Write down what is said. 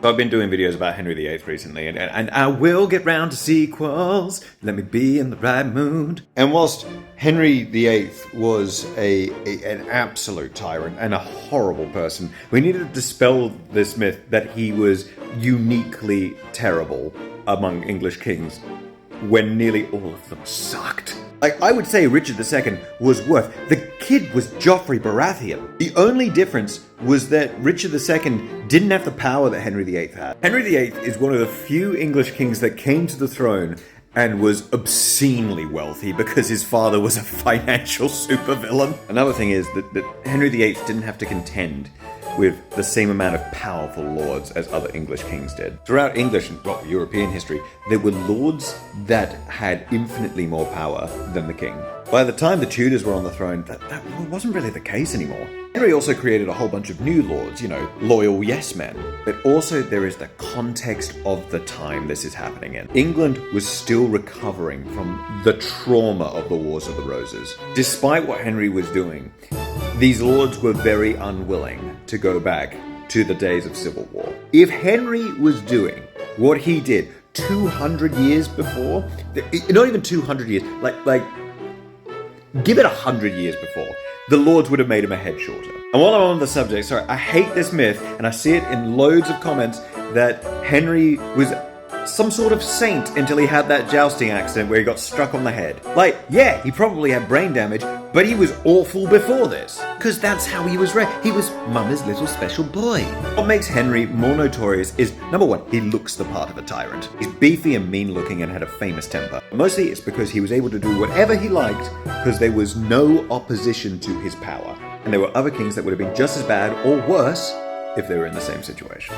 So I've been doing videos about Henry VIII recently, and I will get round to sequels. Let me be in the right mood. And whilst Henry VIII was an absolute tyrant and a horrible person, we needed to dispel this myth that he was uniquely terrible among English kings when nearly all of them sucked. Like, I would say Richard II was worse. The kid was Joffrey Baratheon. The only difference was that Richard II didn't have the power that Henry VIII had. Henry VIII is one of the few English kings that came to the throne and was obscenely wealthy because his father was a financial supervillain. Another thing is that Henry VIII didn't have to contend with the same amount of powerful lords as other English kings did. Throughout English and European history, there were lords that had infinitely more power than the king. By the time the Tudors were on the throne, that wasn't really the case anymore. Henry also created a whole bunch of new lords, loyal yes men. But also there is the context of the time this is happening in. England was still recovering from the trauma of the Wars of the Roses. Despite what Henry was doing, these lords were very unwilling to go back to the days of civil war. If Henry was doing what he did 200 years before, not even 200 years, like give it 100 years before, the lords would have made him a head shorter. And while I'm on the subject, sorry, I hate this myth, and I see it in loads of comments, that Henry was some sort of saint until he had that jousting accident where he got struck on the head. Like, yeah, he probably had brain damage, but he was awful before this. Because that's how he was raised. He was Mama's little special boy. What makes Henry more notorious is, number one, he looks the part of a tyrant. He's beefy and mean looking and had a famous temper. Mostly it's because he was able to do whatever he liked because there was no opposition to his power. And there were other kings that would have been just as bad or worse if they were in the same situation.